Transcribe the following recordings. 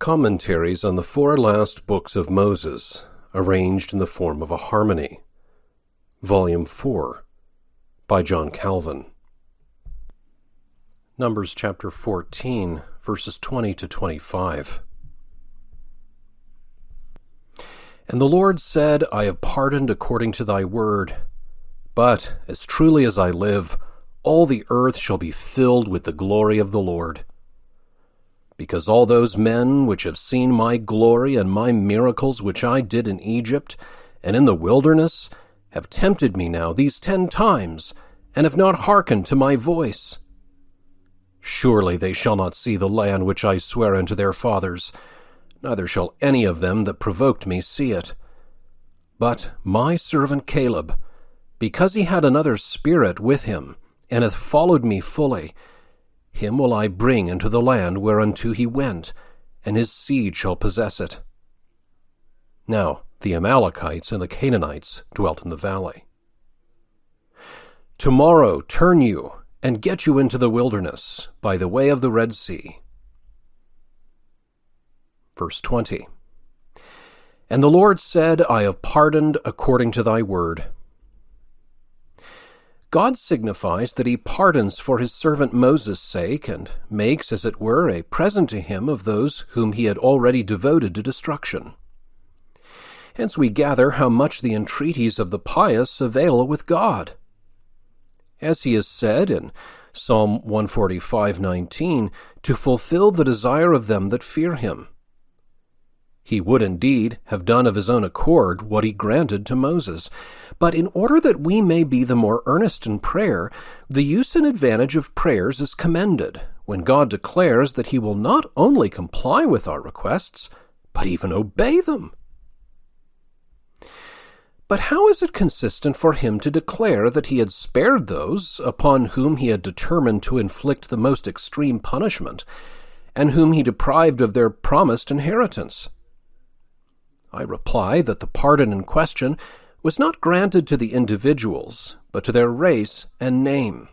Commentaries on the four last books of Moses, arranged in the form of a harmony. Volume 4, by John Calvin. Numbers chapter 14, verses 20 to 25. And the Lord said, I have pardoned according to thy word. But, as truly as I live, all the earth shall be filled with the glory of the Lord. Because all those men which have seen my glory and my miracles which I did in Egypt and in the wilderness have tempted me now these 10 times, and have not hearkened to my voice. Surely they shall not see the land which I swear unto their fathers, neither shall any of them that provoked me see it. But my servant Caleb, because he had another spirit with him, and hath followed me fully, him will I bring into the land whereunto he went, and his seed shall possess it. Now the Amalekites and the Canaanites dwelt in the valley. Tomorrow turn you, and get you into the wilderness, by the way of the Red Sea. Verse 20. And the Lord said, I have pardoned according to thy word. God signifies that he pardons for his servant Moses' sake, and makes, as it were, a present to him of those whom he had already devoted to destruction. Hence we gather how much the entreaties of the pious avail with God. As he has said in Psalm 145:19, to fulfill the desire of them that fear him. He would indeed have done of his own accord what he granted to Moses. But in order that we may be the more earnest in prayer, the use and advantage of prayers is commended, when God declares that he will not only comply with our requests, but even obey them. But how is it consistent for him to declare that he had spared those upon whom he had determined to inflict the most extreme punishment, and whom he deprived of their promised inheritance? I reply that the pardon in question was not granted to the individuals, but to their race and name.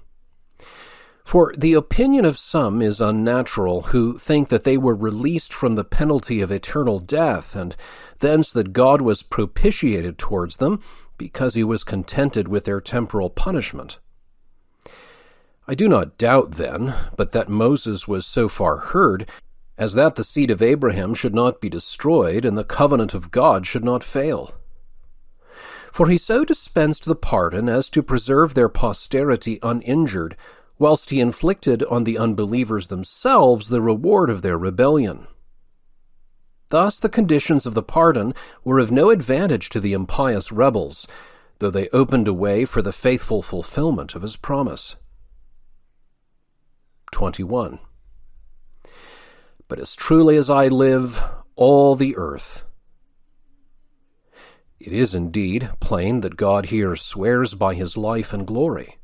For the opinion of some is unnatural, who think that they were released from the penalty of eternal death, and thence that God was propitiated towards them, because he was contented with their temporal punishment. I do not doubt, then, but that Moses was so far heard, as that the seed of Abraham should not be destroyed, and the covenant of God should not fail. For he so dispensed the pardon as to preserve their posterity uninjured, whilst he inflicted on the unbelievers themselves the reward of their rebellion. Thus the conditions of the pardon were of no advantage to the impious rebels, though they opened a way for the faithful fulfillment of his promise. 21. But as truly as I live, all the earth. It is indeed plain that God here swears by his life and glory.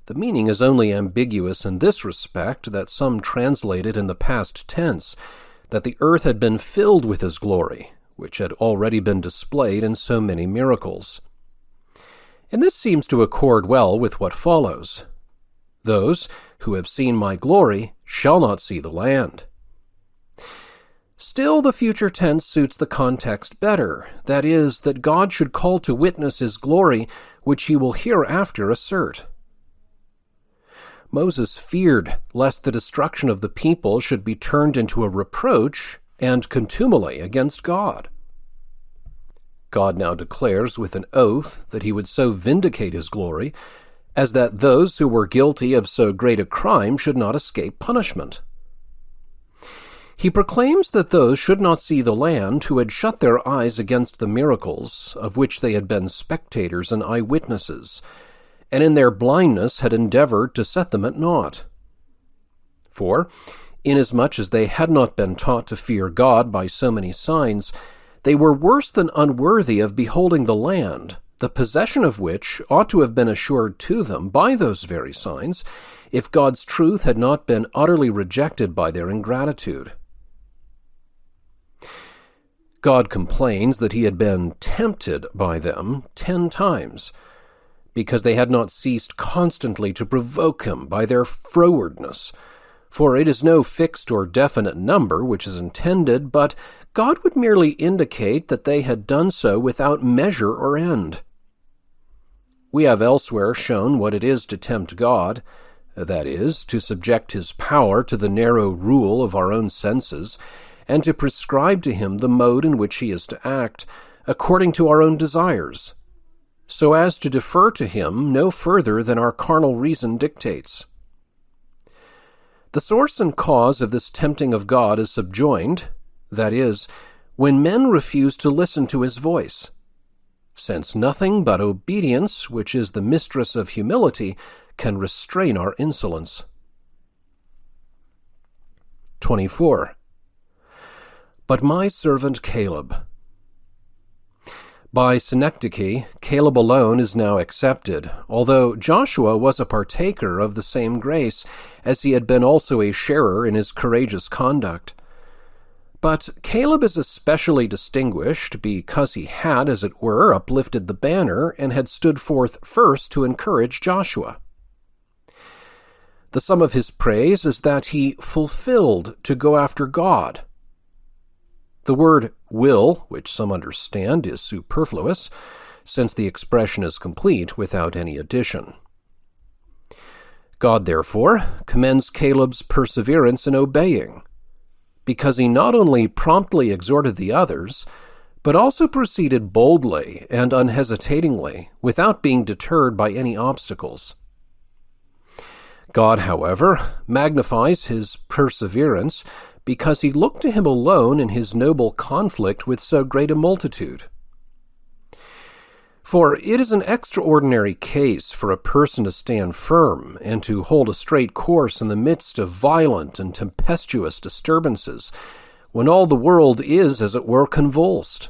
The meaning is only ambiguous in this respect, that some translate it in the past tense, that the earth had been filled with his glory, which had already been displayed in so many miracles. And this seems to accord well with what follows. Those who have seen my glory shall not see the land. Still, the future tense suits the context better, that is, that God should call to witness his glory, which he will hereafter assert. Moses feared lest the destruction of the people should be turned into a reproach and contumely against God. God now declares with an oath that he would so vindicate his glory as that those who were guilty of so great a crime should not escape punishment. He proclaims that those should not see the land who had shut their eyes against the miracles, of which they had been spectators and eyewitnesses, and in their blindness had endeavored to set them at naught. For, inasmuch as they had not been taught to fear God by so many signs, they were worse than unworthy of beholding the land, the possession of which ought to have been assured to them by those very signs, if God's truth had not been utterly rejected by their ingratitude. God complains that he had been tempted by them 10 times, because they had not ceased constantly to provoke him by their frowardness, For it is no fixed or definite number which is intended, but God would merely indicate that they had done so without measure or end. We have elsewhere shown what it is to tempt God, that is, to subject his power to the narrow rule of our own senses, and to prescribe to him the mode in which he is to act, according to our own desires, so as to defer to him no further than our carnal reason dictates. The source and cause of this tempting of God is subjoined, that is, when men refuse to listen to his voice, since nothing but obedience, which is the mistress of humility, can restrain our insolence. 24. But my servant Caleb. By synecdoche, Caleb alone is now accepted, although Joshua was a partaker of the same grace, as he had been also a sharer in his courageous conduct. But Caleb is especially distinguished because he had, as it were, uplifted the banner and had stood forth first to encourage Joshua. The sum of his praise is that he fulfilled to go after God. The word will, which some understand, is superfluous, since the expression is complete without any addition. God, therefore, commends Caleb's perseverance in obeying, because he not only promptly exhorted the others, but also proceeded boldly and unhesitatingly, without being deterred by any obstacles. God, however, magnifies his perseverance because he looked to him alone in his noble conflict with so great a multitude. For it is an extraordinary case for a person to stand firm and to hold a straight course in the midst of violent and tempestuous disturbances, when all the world is, as it were, convulsed.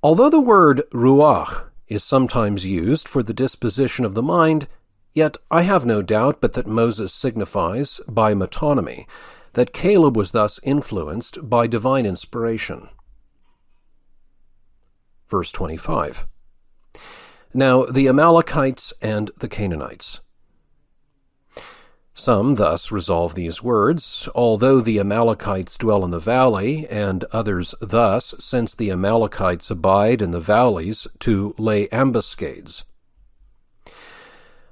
Although the word wroth is sometimes used for the disposition of the mind, yet I have no doubt but that Moses signifies, by metonymy, that Caleb was thus influenced by divine inspiration. Verse 25. Now the Amalekites and the Canaanites. Some thus resolve these words, although the Amalekites dwell in the valley, and others thus, since the Amalekites abide in the valleys, to lay ambuscades.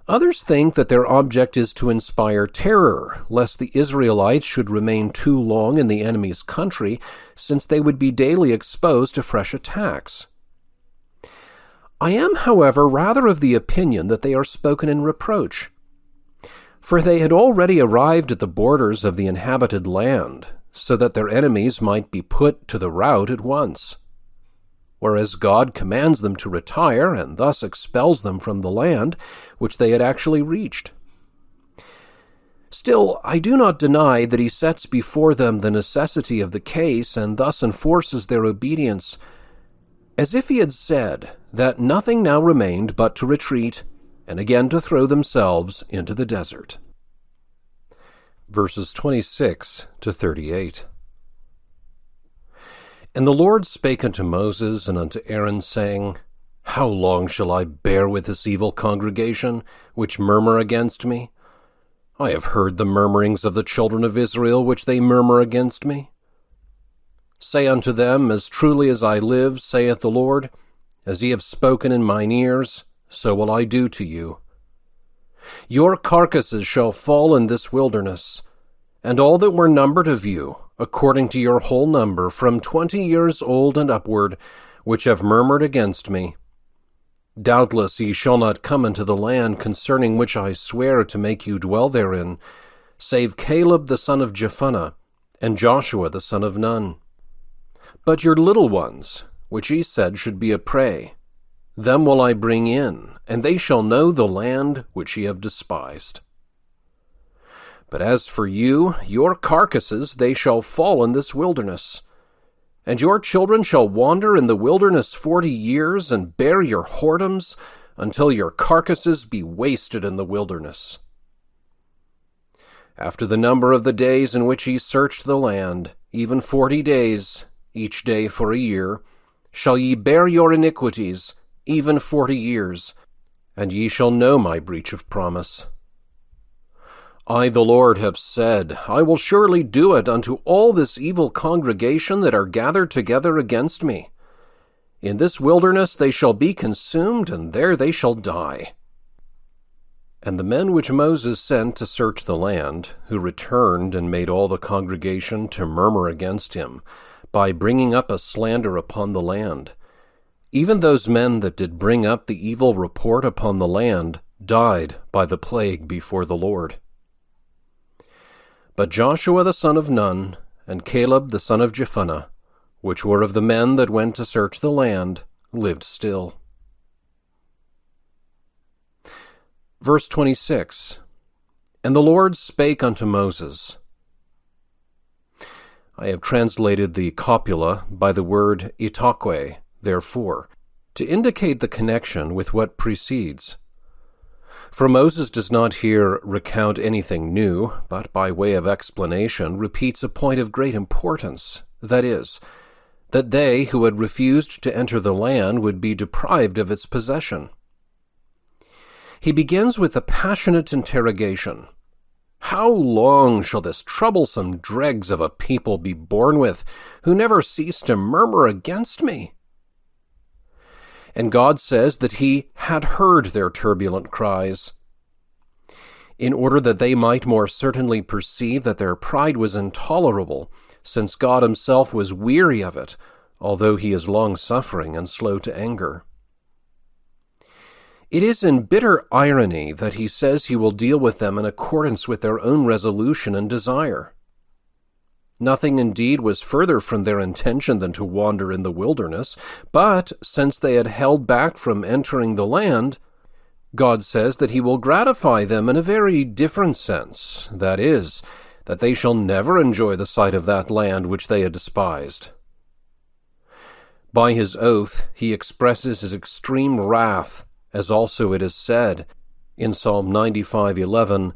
Others think that their object is to inspire terror, lest the Israelites should remain too long in the enemy's country, since they would be daily exposed to fresh attacks. I am, however, rather of the opinion that they are spoken in reproach, for they had already arrived at the borders of the inhabited land, so that their enemies might be put to the rout at once, whereas God commands them to retire and thus expels them from the land which they had actually reached. Still, I do not deny that he sets before them the necessity of the case and thus enforces their obedience, as if he had said that nothing now remained but to retreat and again to throw themselves into the desert. Verses 26 to 38. And the Lord spake unto Moses and unto Aaron, saying, How long shall I bear with this evil congregation, which murmur against me? I have heard the murmurings of the children of Israel, which they murmur against me. Say unto them, As truly as I live, saith the Lord, as ye have spoken in mine ears, so will I do to you. Your carcasses shall fall in this wilderness, and all that were numbered of you, according to your whole number, from 20 years old and upward, which have murmured against me. Doubtless ye shall not come into the land concerning which I swear to make you dwell therein, save Caleb the son of Jephunneh, and Joshua the son of Nun. But your little ones, which ye said should be a prey, them will I bring in, and they shall know the land which ye have despised. But as for you, your carcasses, they shall fall in this wilderness. And your children shall wander in the wilderness 40 years, and bear your whoredoms, until your carcasses be wasted in the wilderness. After the number of the days in which ye searched the land, even 40 days, each day for a year, shall ye bear your iniquities, even 40 years, and ye shall know my breach of promise. I, the Lord, have said, I will surely do it unto all this evil congregation that are gathered together against me. In this wilderness they shall be consumed, and there they shall die. And the men which Moses sent to search the land, who returned and made all the congregation to murmur against him, by bringing up a slander upon the land, even those men that did bring up the evil report upon the land died by the plague before the Lord. But Joshua the son of Nun, and Caleb the son of Jephunneh, which were of the men that went to search the land, lived still. Verse 26, And the Lord spake unto Moses. I have translated the copula by the word itaque, therefore, to indicate the connection with what precedes. For Moses does not here recount anything new, but by way of explanation repeats a point of great importance, that is, that they who had refused to enter the land would be deprived of its possession. He begins with a passionate interrogation. How long shall this troublesome dregs of a people be borne with, who never cease to murmur against me? And God says that he had heard their turbulent cries. In order that they might more certainly perceive that their pride was intolerable, since God himself was weary of it, although he is long-suffering and slow to anger. It is in bitter irony that he says he will deal with them in accordance with their own resolution and desire. Nothing indeed was further from their intention than to wander in the wilderness, but since they had held back from entering the land, God says that he will gratify them in a very different sense, that is, that they shall never enjoy the sight of that land which they had despised. By his oath he expresses his extreme wrath, as also it is said in Psalm 95:11,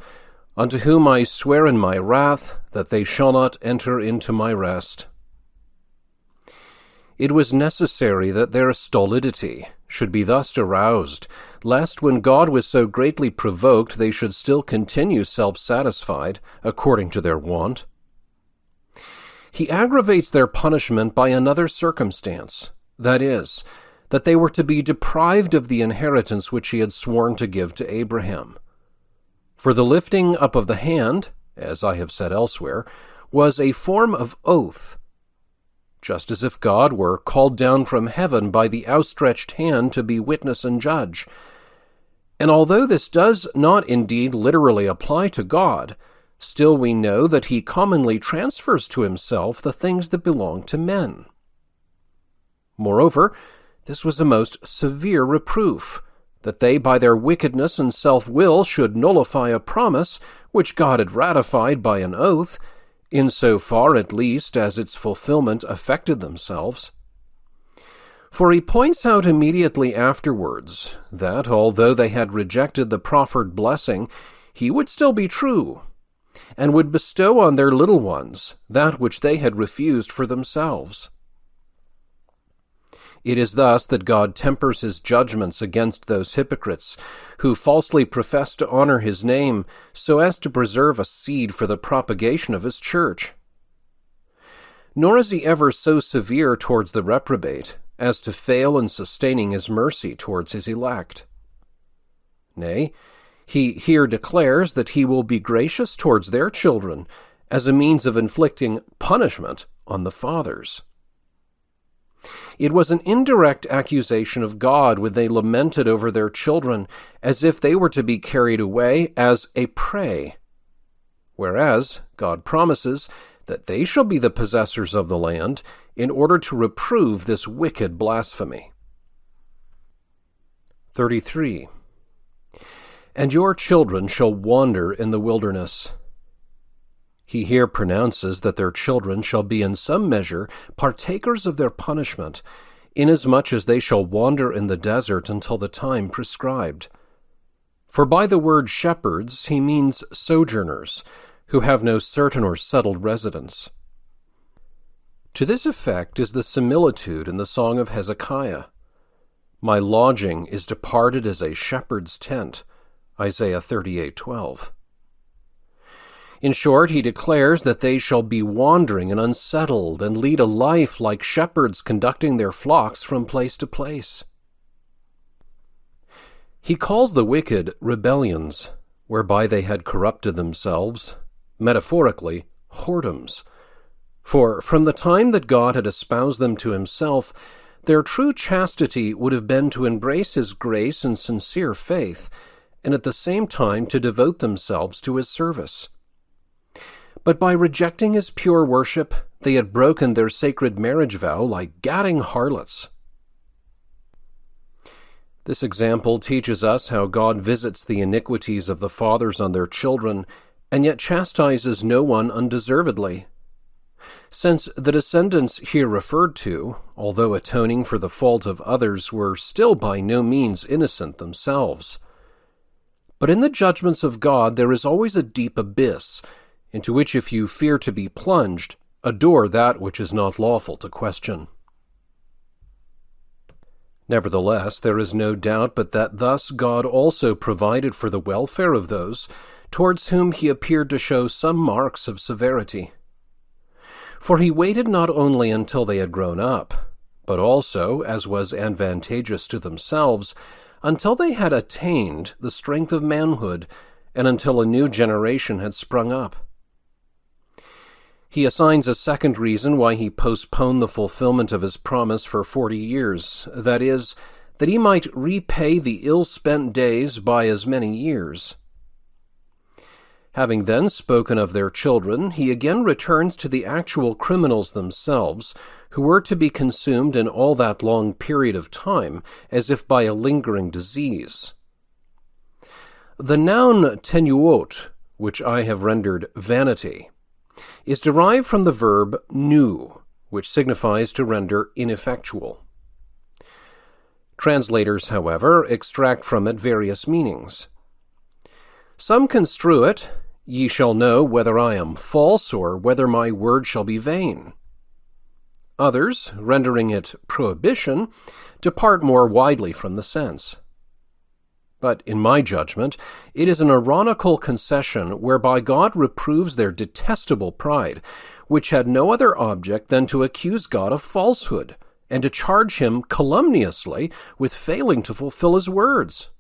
Unto whom I swear in my wrath, that they shall not enter into my rest. It was necessary that their stolidity should be thus aroused, lest when God was so greatly provoked they should still continue self-satisfied, according to their wont. He aggravates their punishment by another circumstance, that is, that they were to be deprived of the inheritance which he had sworn to give to Abraham. For the lifting up of the hand, as I have said elsewhere, was a form of oath, just as if God were called down from heaven by the outstretched hand to be witness and judge. And although this does not indeed literally apply to God, still we know that he commonly transfers to himself the things that belong to men. Moreover, this was a most severe reproof, that they by their wickedness and self-will should nullify a promise which God had ratified by an oath, in so far at least as its fulfillment affected themselves. For he points out immediately afterwards that, although they had rejected the proffered blessing, he would still be true, and would bestow on their little ones that which they had refused for themselves. It is thus that God tempers his judgments against those hypocrites who falsely profess to honor his name so as to preserve a seed for the propagation of his church. Nor is he ever so severe towards the reprobate as to fail in sustaining his mercy towards his elect. Nay, he here declares that he will be gracious towards their children as a means of inflicting punishment on the fathers. It was an indirect accusation of God when they lamented over their children as if they were to be carried away as a prey, whereas God promises that they shall be the possessors of the land in order to reprove this wicked blasphemy. 33. And your children shall wander in the wilderness. He here pronounces that their children shall be in some measure partakers of their punishment, inasmuch as they shall wander in the desert until the time prescribed. For by the word shepherds he means sojourners, who have no certain or settled residence. To this effect is the similitude in the song of Hezekiah. My lodging is departed as a shepherd's tent, Isaiah 38:12. In short, he declares that they shall be wandering and unsettled, and lead a life like shepherds conducting their flocks from place to place. He calls the wicked rebellions, whereby they had corrupted themselves, metaphorically, whoredoms. For from the time that God had espoused them to himself, their true chastity would have been to embrace his grace and sincere faith, and at the same time to devote themselves to his service. But by rejecting his pure worship, they had broken their sacred marriage vow like gadding harlots. This example teaches us how God visits the iniquities of the fathers on their children, and yet chastises no one undeservedly. Since the descendants here referred to, although atoning for the fault of others, were still by no means innocent themselves. But in the judgments of God there is always a deep abyss, into which if you fear to be plunged, adore that which is not lawful to question. Nevertheless, there is no doubt but that thus God also provided for the welfare of those towards whom he appeared to show some marks of severity. For he waited not only until they had grown up, but also, as was advantageous to themselves, until they had attained the strength of manhood, and until a new generation had sprung up. He assigns a second reason why he postponed the fulfillment of his promise for 40 years, that is, that he might repay the ill-spent days by as many years. Having then spoken of their children, he again returns to the actual criminals themselves, who were to be consumed in all that long period of time, as if by a lingering disease. The noun tenuot, which I have rendered vanity, is derived from the verb nu, which signifies to render ineffectual. Translators, however, extract from it various meanings. Some construe it, "Ye shall know whether I am false, or whether my word shall be vain." Others, rendering it prohibition, depart more widely from the sense. But in my judgment, it is an ironical concession whereby God reproves their detestable pride, which had no other object than to accuse God of falsehood, and to charge him calumniously with failing to fulfill his words.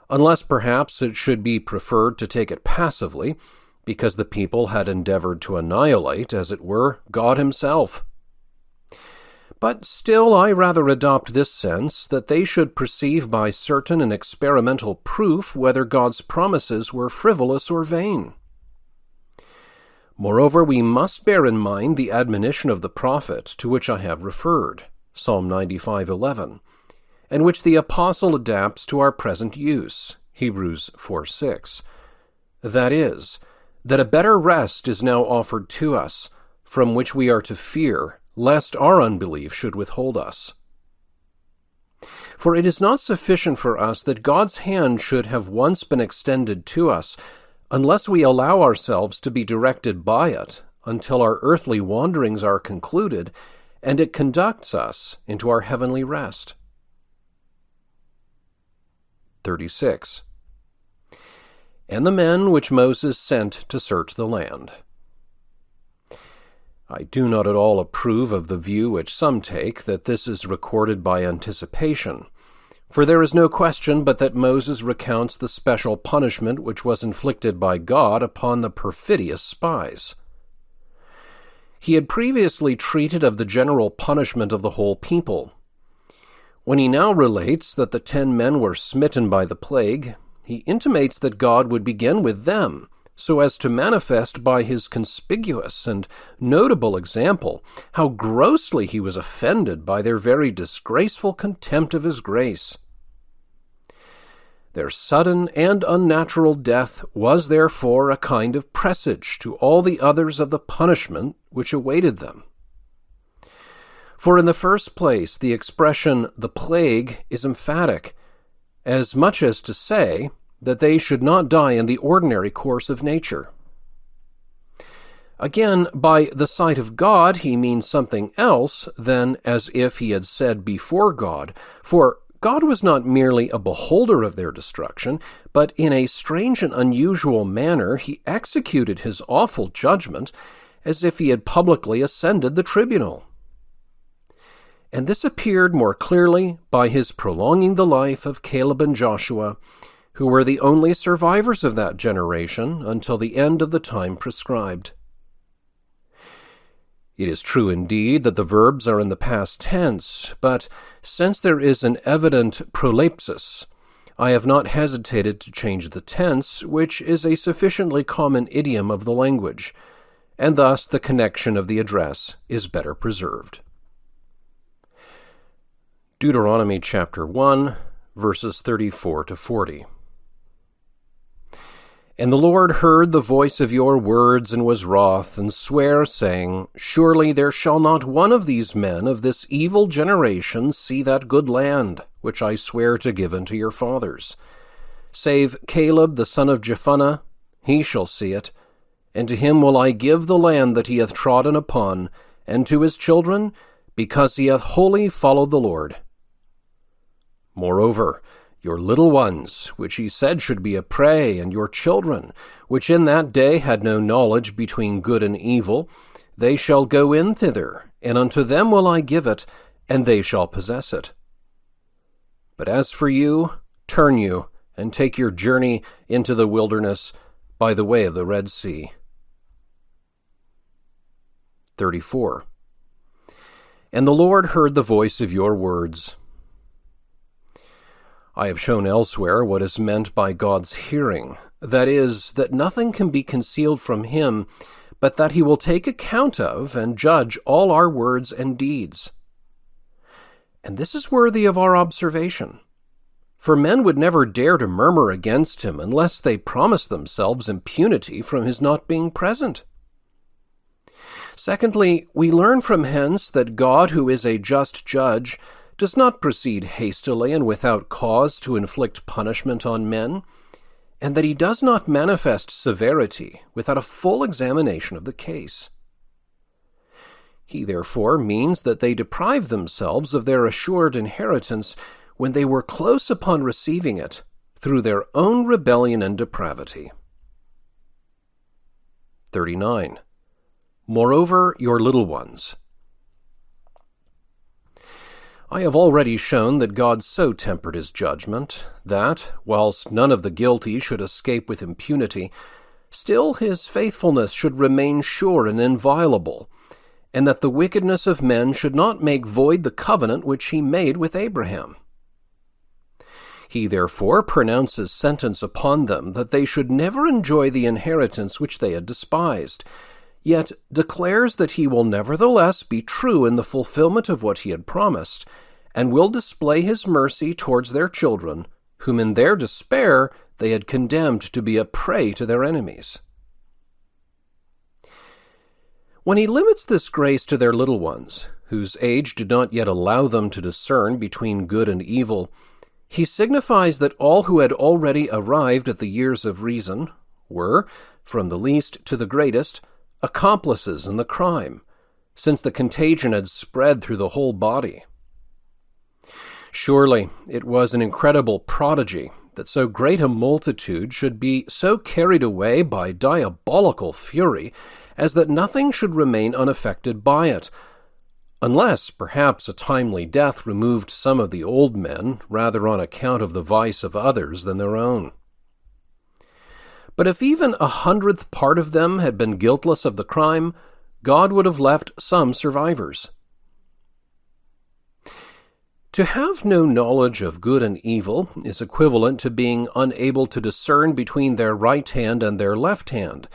Unless perhaps it should be preferred to take it passively, because the people had endeavored to annihilate, as it were, God himself. But still I rather adopt this sense, that they should perceive by certain and experimental proof whether God's promises were frivolous or vain. Moreover, we must bear in mind the admonition of the prophet to which I have referred, Psalm 95:11, and which the apostle adapts to our present use, Hebrews 4:6. That is, that a better rest is now offered to us, from which we are to fear, lest our unbelief should withhold us. For it is not sufficient for us that God's hand should have once been extended to us, unless we allow ourselves to be directed by it until our earthly wanderings are concluded, and it conducts us into our heavenly rest. 36. And the men which Moses sent to search the land. I do not at all approve of the view which some take, that this is recorded by anticipation, for there is no question but that Moses recounts the special punishment which was inflicted by God upon the perfidious spies. He had previously treated of the general punishment of the whole people. When he now relates that the 10 men were smitten by the plague, he intimates that God would begin with them, so as to manifest by his conspicuous and notable example how grossly he was offended by their very disgraceful contempt of his grace. Their sudden and unnatural death was therefore a kind of presage to all the others of the punishment which awaited them. For in the first place, the expression "the plague" is emphatic, as much as to say that they should not die in the ordinary course of nature. Again, by the sight of God he means something else than as if he had said before God, for God was not merely a beholder of their destruction, but in a strange and unusual manner he executed his awful judgment as if he had publicly ascended the tribunal. And this appeared more clearly by his prolonging the life of Caleb and Joshua, who were the only survivors of that generation until the end of the time prescribed. It is true indeed that the verbs are in the past tense, but since there is an evident prolepsis, I have not hesitated to change the tense, which is a sufficiently common idiom of the language, and thus the connection of the address is better preserved. Deuteronomy chapter 1, verses 34 to 40. And the Lord heard the voice of your words, and was wroth, and sware, saying, Surely there shall not one of these men of this evil generation see that good land, which I swear to give unto your fathers. Save Caleb the son of Jephunneh, he shall see it, and to him will I give the land that he hath trodden upon, and to his children, because he hath wholly followed the Lord. Moreover, your little ones, which he said should be a prey, and your children, which in that day had no knowledge between good and evil, they shall go in thither, and unto them will I give it, and they shall possess it. But as for you, turn you, and take your journey into the wilderness by the way of the Red Sea. 34. And the Lord heard the voice of your words. I have shown elsewhere what is meant by God's hearing, that is, that nothing can be concealed from him, but that he will take account of and judge all our words and deeds. And this is worthy of our observation, for men would never dare to murmur against him unless they promised themselves impunity from his not being present. Secondly, we learn from hence that God, who is a just judge, does not proceed hastily and without cause to inflict punishment on men, and that he does not manifest severity without a full examination of the case. He therefore means that they deprive themselves of their assured inheritance when they were close upon receiving it through their own rebellion and depravity. 39. Moreover, your little ones. I have already shown that God so tempered his judgment that, whilst none of the guilty should escape with impunity, still his faithfulness should remain sure and inviolable, and that the wickedness of men should not make void the covenant which he made with Abraham. He therefore pronounces sentence upon them that they should never enjoy the inheritance which they had despised, yet declares that he will nevertheless be true in the fulfillment of what he had promised, and will display his mercy towards their children, whom in their despair they had condemned to be a prey to their enemies. When he limits this grace to their little ones, whose age did not yet allow them to discern between good and evil, he signifies that all who had already arrived at the years of reason were, from the least to the greatest, accomplices in the crime, since the contagion had spread through the whole body. Surely it was an incredible prodigy that so great a multitude should be so carried away by diabolical fury as that nothing should remain unaffected by it, unless perhaps a timely death removed some of the old men rather on account of the vice of others than their own. But if even 100th part of them had been guiltless of the crime, God would have left some survivors. To have no knowledge of good and evil is equivalent to being unable to discern between their right hand and their left hand,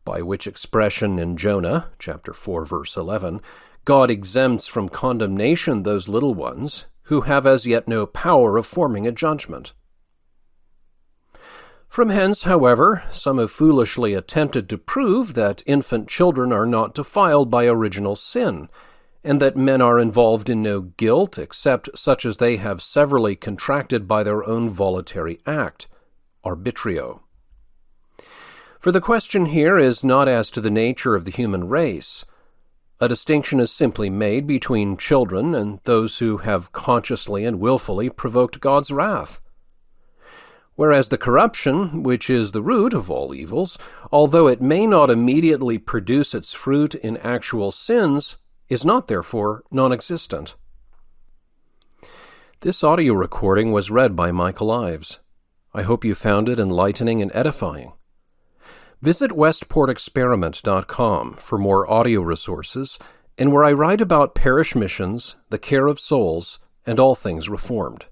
by which expression in Jonah, chapter 4, verse 11, God exempts from condemnation those little ones who have as yet no power of forming a judgment. From hence, however, some have foolishly attempted to prove that infant children are not defiled by original sin, and that men are involved in no guilt except such as they have severally contracted by their own voluntary act, arbitrio. For the question here is not as to the nature of the human race, A distinction is simply made between children and those who have consciously and willfully provoked God's wrath. Whereas the corruption, which is the root of all evils, although it may not immediately produce its fruit in actual sins, is not therefore non-existent. This audio recording was read by Michael Ives. I hope you found it enlightening and edifying. Visit westportexperiment.com for more audio resources, and where I write about parish missions, the care of souls, and all things Reformed.